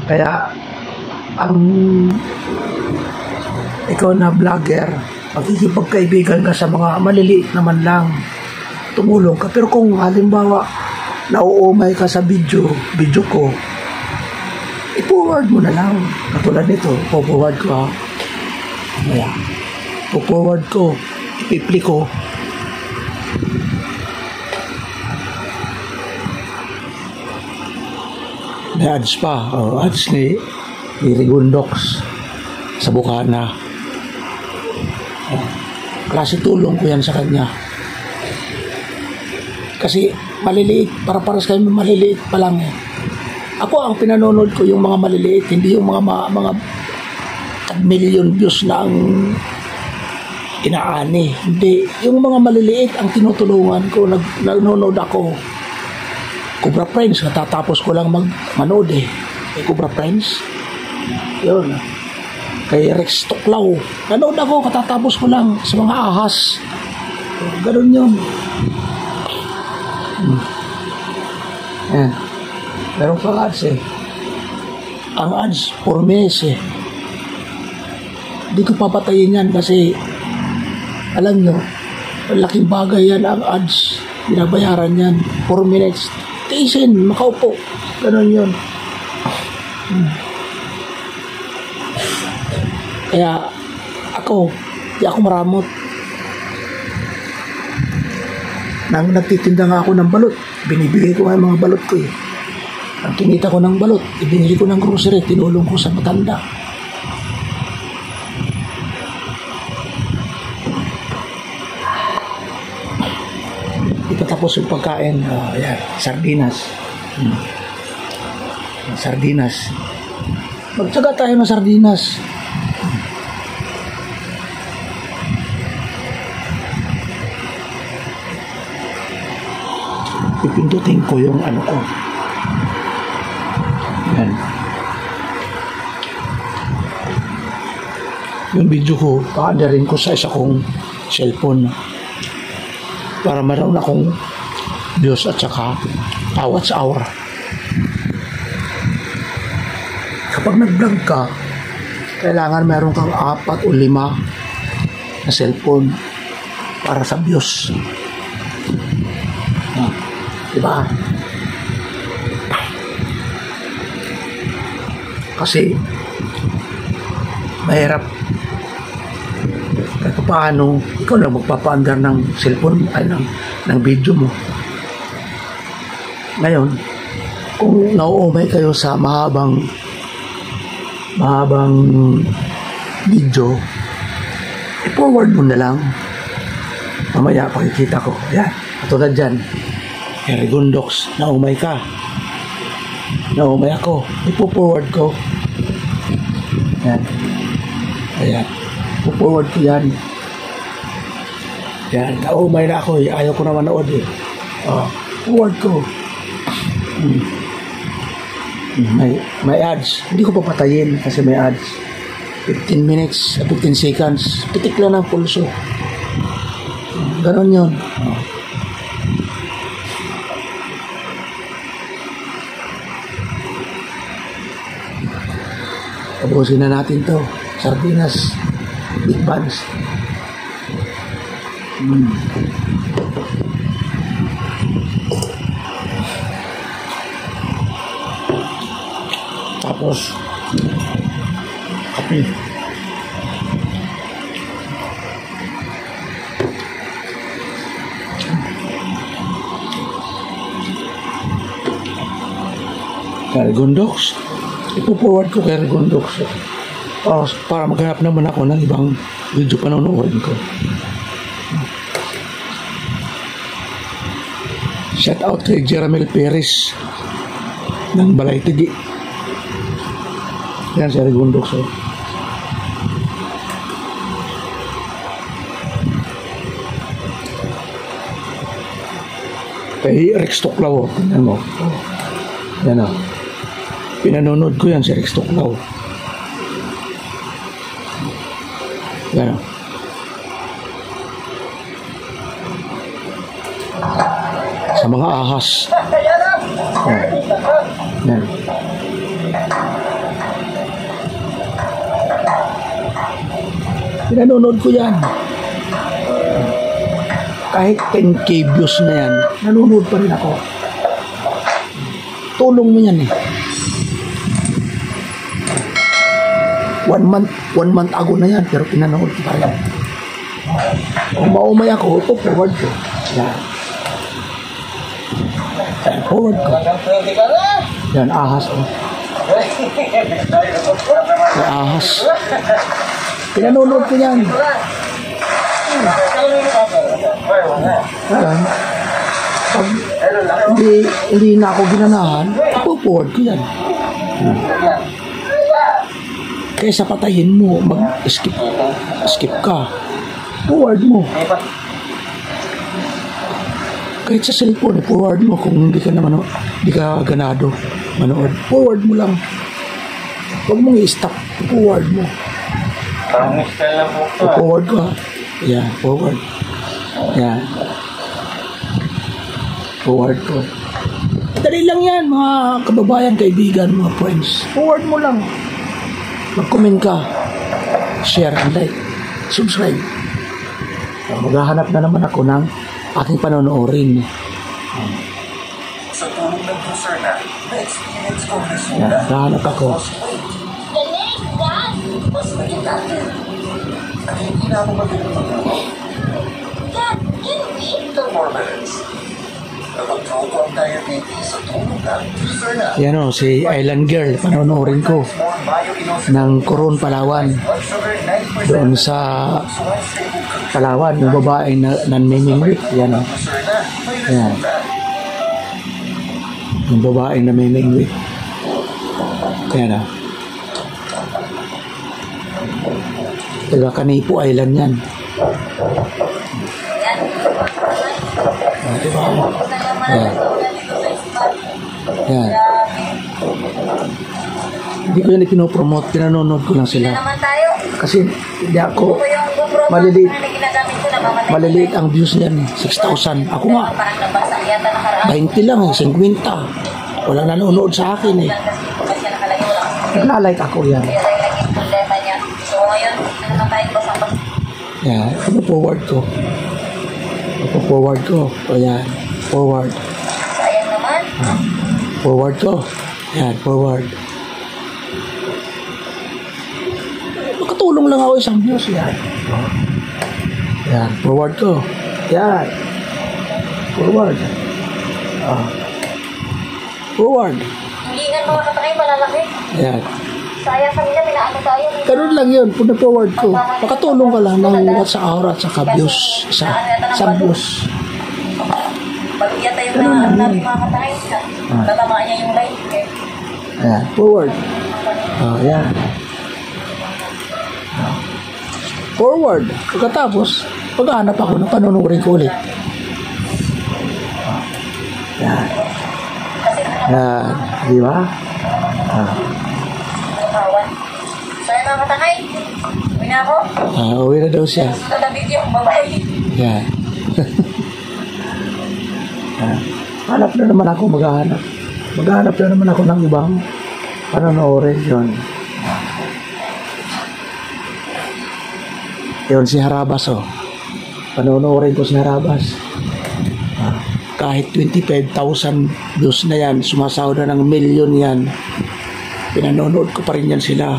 Kaya, ang ikaw na vlogger, magkikipagkaibigan ka sa mga maliliit naman lang, tumulong ka. Pero kung halimbawa, nauumay ka sa video ko, i-forward mo na lang. Katulad nito, po-forward ko ha. Ayan. Po-forward ko, ipipli ko. May ads pa. Ads ni Rigundox sa Bukana. Klase tulong ko yan sa kanya. Kasi maliliit, para-paras kayo maliliit pa lang eh. Ako ang pinanonood ko yung mga maliliit, hindi yung mga million views na ang inaani. Hindi, yung mga maliliit ang tinutulungan ko, nanonood ako. Cobra Friends, natatapos ko lang manood eh. Kay Cobra Friends. Yun. Kay Rex Tuklaw. Nanood ako, katatapos ko lang sa mga ahas. Ganun yun. Yan. Meron pang ads eh. Ang ads, 4 minutes eh. Hindi ko papatayin yan kasi alam nyo, laking bagay yan ang ads. Binabayaran yan. 4 minutes. Tiisin, makaupo. Ganun yun. Kaya ako, di ako maramot. Nang nagtitinda nga ako ng balot, binibigay ko nga yung mga balot ko eh. Ang kinita ko ng balot, ibinili ko ng grocery, tinulong ko sa matanda. Tapos yung pagkain, ayan, sardinas. Sardinas. Magtsaga tayo ng sardinas. Pipindutin ko yung ano ko. Ayan. Yung video ko, paandarin ko sa isa kong cellphone. Para meron akong views at saka watch hour. Kapag nag-vlog ka, kailangan meron kang 4 o 5 na cellphone para sa views. Diba? Kasi mahirap kahit paano ikaw lang magpapaandar ng cellphone ay ng video mo. Ngayon, kung nauumay kayo sa mahabang video, i-forward mo na lang. Mamaya pakikita ko. Yan, katulad dyan. Rigundox, naumay ka. Naumay ako. Ipo-forward ko. Yan. Ayan. Ipo-forward ko yan. Yan. Naumay na ako. Ayaw ko na manood eh. Forward ko. May ads. Hindi ko papatayin kasi may ads. 15 minutes, 15 seconds. Pitik lang ng pulso. Ganon yun. Tapusin na natin to. Sardinas. Big buns. Tapos kape. Rigundox. Ipo-forward ko kay Rigundox. Para maghanap naman ako ng ibang video panonoodin ko. Shout out kay Jeramel Perez ng Balay Tigi. Yan si Rigundox. Kay Rex Tuklaw. Yan mo. Yan o. Pinanonood ko yan si Rex Tuklaw. Yan o. Sa mga ahas. Yan. Yan. Pinanonood ko yan. Kahit 10K views na yan, nanonood pa rin ako. Tulong mo yan eh. 1 month ago na yan, pero pinanood ko pa rin. Kung maumay ako, ito forward ko. Yan. Yan, forward ko. Yan, ahas ko. Yan, ahas. Pinanonood ko yan. Yan. Pag hindi na ako ginanahan, forward ko yan. Kaysa patayin mo, skip ka. Forward mo. Kahit sa cellphone, forward mo kung hindi ka naman, hindi ka ganado manood. Forward mo lang. Huwag mong i-stop. Forward mo. Forward ko. Yan, forward. Yan. Forward ko. Dali lang yan, mga kababayan, kaibigan, mga friends. Forward mo lang. Mag-comment ka. Share and like. Subscribe. Maghahanap na naman ako ng aking panonoorin. Sa tulong ng user na-experience ko resulta. Yan, maghahanap ako. Mas naging natin. At hindi na ako magiging Ito more minutes. Napag-draw ko ang diabetes sa tulong ng user na. Yan o, si Island Girl, panonoorin ko. Ng Coron, Palawan. Doon sa Palawan, yung babae na nanmimingwit. Yan o. Yan. Yung babae na namimingwit. Yan o. Taga Kanipo Island yan. Diba? Yan. Yan. Hindi ko yan ipinopromote, pinanonood ko lang sila. Kasi hindi ako maliliit ang views niyan, 6,000. Ako nga 20 lang, 50. Wala nanonood sa akin eh. Naglalike ako yan. Yan, forward ko. Forward ko. O yan, forward. Forward ko. Yan, forward. Makatulong lang ako isang views. Yan. Yan, forward ko. Yan. Forward. Forward. Hilingan mga katakay malalaki. Yan. Sayang kanina, pinaano tayo. Ganun lang yun. Puna forward ko. Makatulong ka lang ng sa aura at saka views. Sa views. Balugyan tayo na namin mga katakay. Tatamaan niya yung light. Ayan, forward. Ayan. Forward. Pagkatapos, paghahanap ako ng panunurin ko ulit. Ayan. Ayan. Di ba? Sayang mga katakay. Uwi na ako. Uwi na daw siya. Tatabit yung babae. Ayan. Hanap na naman ako, maghahanap. Maghahanap na naman ako ng ibang panunurin yun. Yun si Harabas oh. Panunurin ko si Harabas. Kahit 25,000 views na yan, sumasahod na ng million yan. Pinanonood ko pa rin yan sila.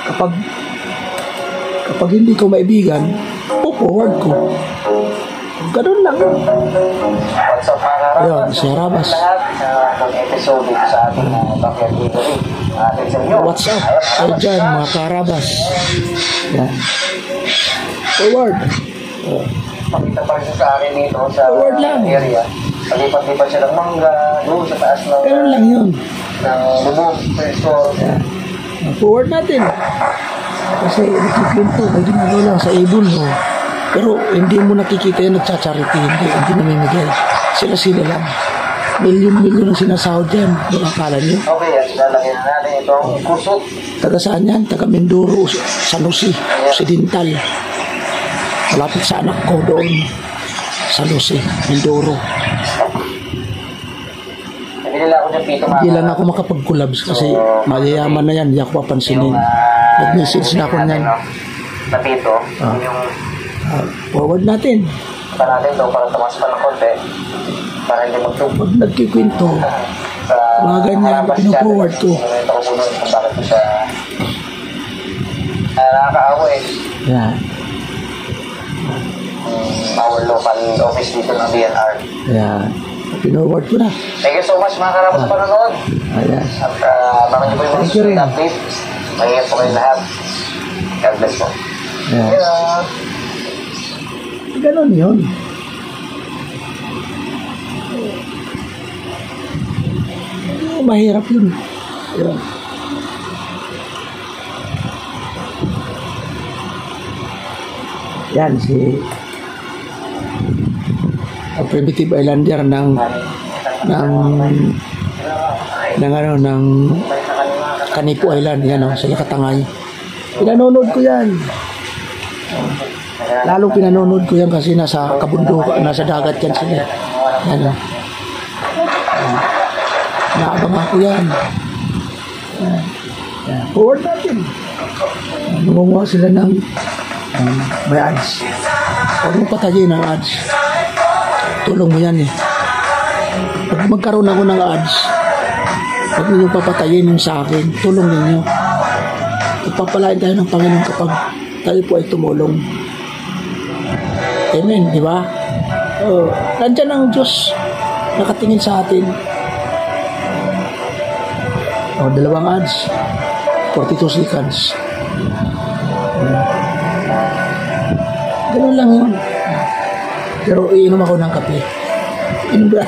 Kapag hindi ko maibigan, forward ko. Ganun lang. What's up mga karabas? Yun, si Harabas. Ng episode dito sa ating Backyard Eatery. What's up? Ay dyan, mga Karabas. Yan. Forward. Pakita pa rin sa akin dito sa Forward lang. area. Palipat-lipat siya ng mangga, doon sa taas ng Ganun lang yun. bubong, store. Yan. Forward natin. Kasi nagkikwento, may ginagawa lang sa ibon. No? Pero hindi mo nakikita yung nagcha-charity. Hindi namimigay. Sila lang. Milyon-milyon ang sinasahod yan. Yung akala nyo. Okay, at lalagyan na natin itong kusot. Taga saan yan? Taga Mindoro, San Jose, Occidental. Malapit sa anak ko doon. San Jose, Mindoro. Hindi nila ako dyan pito mga Hindi lang ako makapag-collabs kasi mayayaman na yan. Hindi ako papansinin. Nag-message na ako niyan. na dito. Ah. Yung Forward natin. pa natin daw para tumas pa ng konti. Para hindi magtubo. Pag nagkikwento, mga ganyan, pinu-forward ko. Ito ko po kung bakit ko siya nakakaawa eh. Yan. Our local office dito ng DNR. Yan. Pinu-forward ko na. Thank you so much mga karamos sa panonood. Ayan. At baka niyo po yung Thank you rin. mga update. Mag-ingat po kayo lahat. God bless po. Yan. Yeah. Ganon yun. Mahirap yun. Yan. Yan si ang Primitive Islander ng Kanipo Island, yan o, sa Yakatangay. Pinanonood ko yan. Lalo pinanonood ko yan kasi nasa kabundok, nasa dagat yan sila. Yan o. Naabangan ko yan. Yan. Forward natin. Gumawa sila ng may ads. Huwag mo patayin ang ads. Tulong mo yan eh. Pag magkaroon ako ng ads, huwag niyo papatayin yung sa akin. Tulong ninyo. Ipapalain tayo ng Panginoon kapag tayo po ay tumulong. Amen, di ba? Oh, nandyan ang Diyos nakatingin sa atin. Oh, 2 ads. 42 seconds. Ganun lang yun. Pero iinom ako ng kape. Inom ba?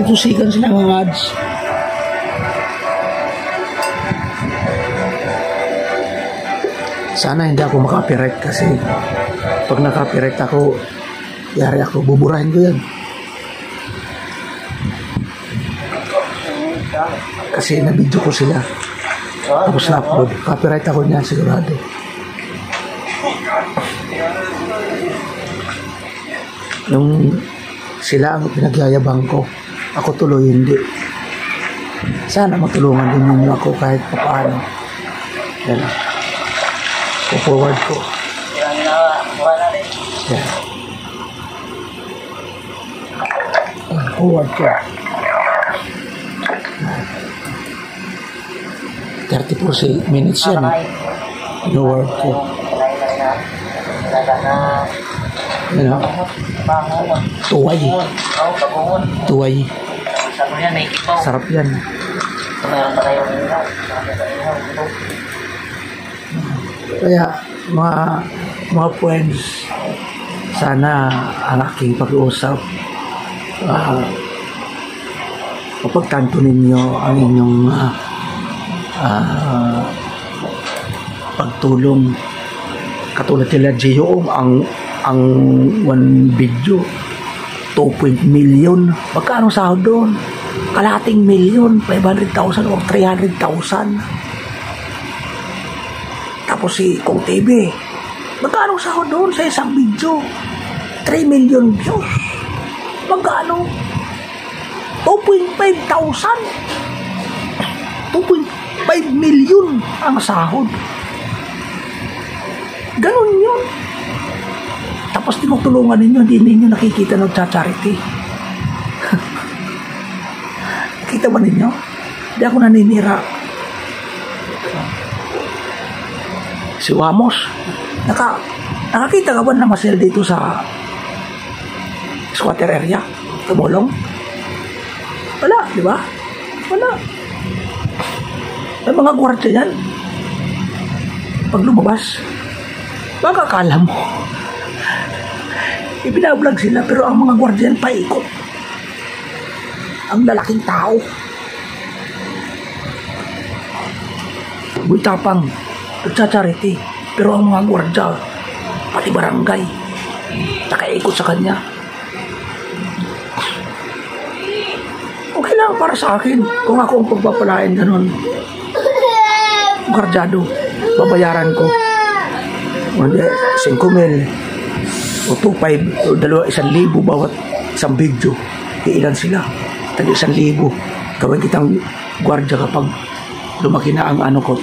Ito seconds lang ang ads. Sana hindi ako maka-copyright kasi pag naka-copyright ako, yari ako, buburahin ko yan. Kasi na-video ko sila. Tapos na-upload. Copyright ako niyan, sigurado. Yung sila ang pinagyayabang ko. Ako tuloy hindi. Sana matulungan din ninyo ako kahit paano. Yan. Po-forward ko. Yan na, buha natin. Yan. Forward ko. 34 minutes yan. Forward ko. Ano? Tuway. Tuway. Sabi yan, may ipaw. Sarap yan. Meron pa tayong ipaw. Kaya mga friends, sana ang aking pag-uusap mapagtanto ninyo ang inyong pagtulong. Katulad nila Gio, ang one video 2 million. Magkano sahod doon? Kalahating milyon, 500,000 or 300,000. Tapos si Kong TV, magkano sahod doon sa isang video? 3 million views. Magkano? 2.5 million ang sahod. Ganun yun. Tapos tinutulungan ninyo, hindi ninyo nakikita ng charity. Nakita ba ninyo? Hindi ako naninira. Si Wamos, nakakita ka ba na masel dito sa squatter area? Tumulong? Wala, di ba? Wala. May mga gwardiya yan. Pag lumabas, baka akala mo ibinablog sila, pero ang mga gwardiyan paikot. Ang lalaking tao. Buitapang, nagsa-charity, pero ang mga gwardya, pati barangay, nakaikot sa kanya. Okay lang para sa akin, kung ako ang pagpapalain ganun. Gwardyado, babayaran ko. 5,000 o 2,500 o 1,000 bawat isang video. ilan sila? Tag 1,000. Gawin kitang gwardiya kapag lumaki na ang ano ko,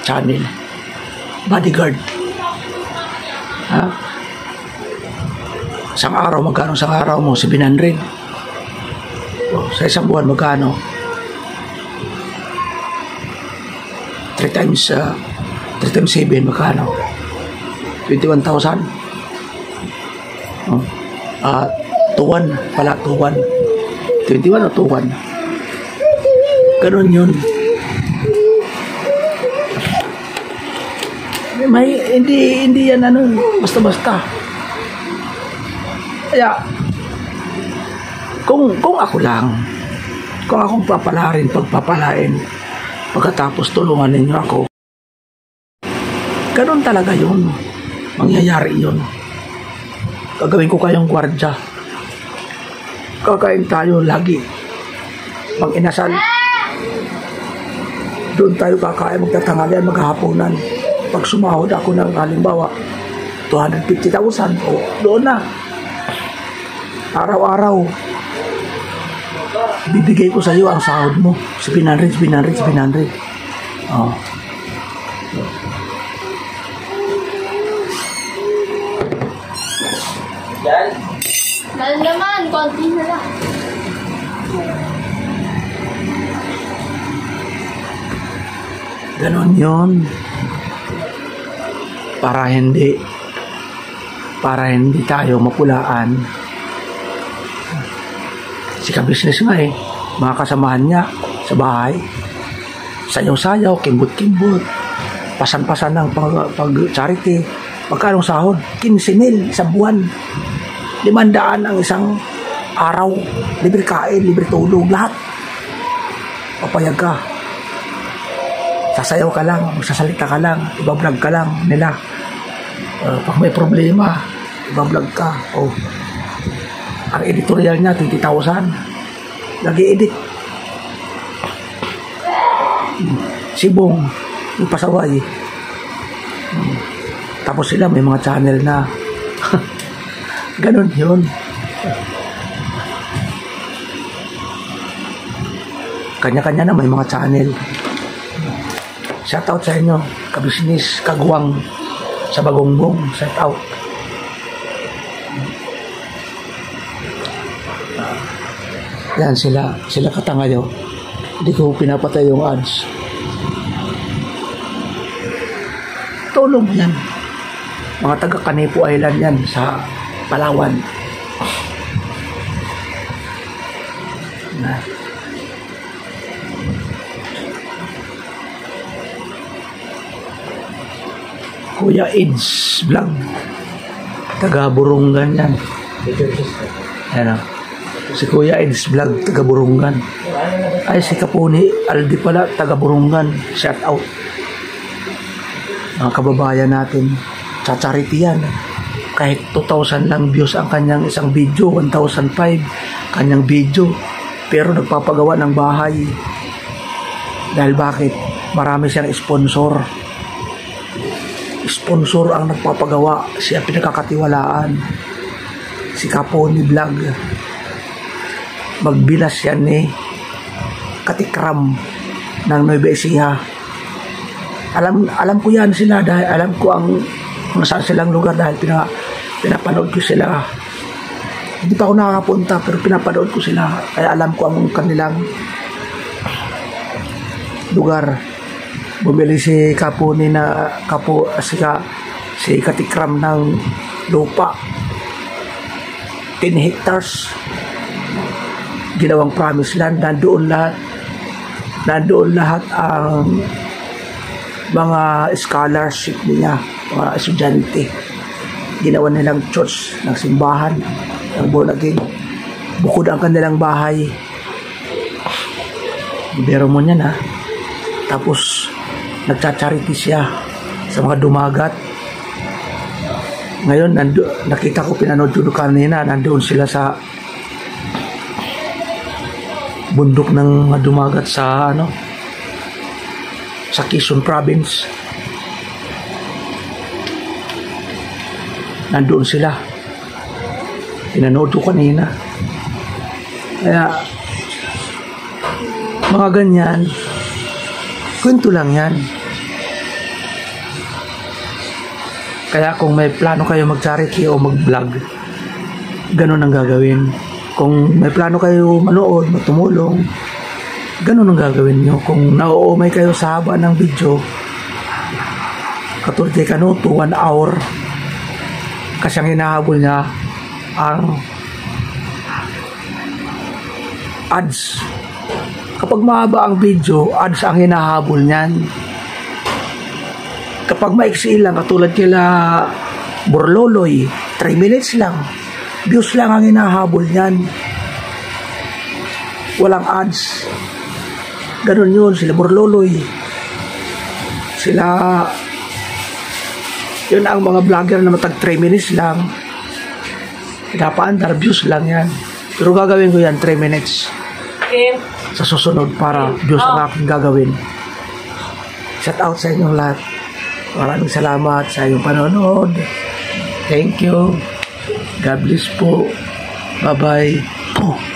channel. Bodyguard. Ha? Isang araw, magkano isang araw mo? 700. O, sa isang buwan, magkano? 3 times 7, magkano? 21,000. Tuwan pala, tuwan. 21 o tuwan. Ganun yun. Hindi yan ano, basta-basta. Kaya, kung ako lang, kung akong pagpapalain, pagkatapos tulungan ninyo ako, ganun talaga yun. Mangyayari yun. Gagawin ko kayong gwardya. Kakain tayo lagi. Pag inasal, doon tayo kakain, magtatangalian, maghahaponan. Pag sumahod ako ng halimbawa 250,000, o doon na. Araw-araw, bibigay ko sa iyo ang sahod mo. 700. Oh. Yan. Dahil naman, konti na lang. Ganon yun. Para hindi tayo mapulaan. Si ka-business nga mga kasamahan niya sa bahay, sayaw-sayaw, kimbot-kimbot, pasan-pasan ng pag-charity. Magkanong sahod? 15,000 sa buwan. 500 ang isang araw. Libre kain, libre tulog, lahat. Papayag ka. Sasayaw ka lang, magsasalita ka lang, ibablog ka lang nila. Pag may problema, ibablog ka. Oh. Ang editorial niya, 20,000. Nag-i-edit. Sibong, yung pasaway. Tapos sila may mga channel na ganon yun. Kanya-kanya na may mga channel. Shout out sa inyo, kabisnis, kagwang sa Bagongbong. Shout out. Yan sila katangayo. Hindi ko pinapatay yung ads. Tulong yan. Mga taga Canepo Island yan sa Palawan. Kuya Eds Vlog, taga Burungan yan. Ayan o. Si Kuya Eds Vlog, taga Burungan. Ay, si Kapuni Aldi pala, taga Burungan. Shout out. Mga kababayan natin, sa charity yan. Kahit 2,000 lang views ang kanyang isang video, 1,005 kanyang video. Pero nagpapagawa ng bahay. Dahil bakit? Marami siyang sponsor. Sponsor ang nagpapagawa. Siya pinakakatiwalaan. Si Kapuni Vlog. Magbilas yan Katikram ng Nueva Ecija. Alam ko yan sila dahil alam ko kung saan silang lugar dahil pinapanood ko sila. Hindi pa ako nakakapunta pero pinapanood ko sila. Kaya alam ko ang kanilang lugar. Bumili si Kapuni si Katikram ng lupa. 10 hectares. Ginawang promised land. Nandoon lahat ang mga scholarship niya, mga estudyante. Ginawa nilang church ng simbahan ng born again. Bukod ang kanilang bahay. Ibero mo niyan Tapos nagcha-charity siya sa mga dumagat. Ngayon nakita ko, pinanood ko kanina, nandoon sila sa bundok ng dumagat sa sa Quezon Province. Nandoon sila. Pinanood ko kanina. Kaya, mga ganyan, kwento lang yan. Kaya kung may plano kayo mag-charity o mag-vlog, ganun ang gagawin. Kung may plano kayo manood, magtumulong, ganun ang gagawin nyo. Kung nauumay kayo sa haba ng video, katulad kay Kanuto, 1 hour, kasi ang hinahabol niya ang ads. Kapag mahaba ang video, ads ang hinahabol niyan. Kapag maiksi lang, katulad kila Borloloy, 3 minutes lang, views lang ang hinahabol niyan. Walang ads. Ganun yun, sila Borloloy. Sila, yun ang mga vlogger na matag 3 minutes lang. Pinapaandar, views lang yan. Pero gagawin ko yan, 3 minutes. Okay. Sa susunod para views ang aking gagawin. Shout out sa inyong lahat. Maraming salamat sa inyong panonood. Thank you. God bless po. Bye-bye.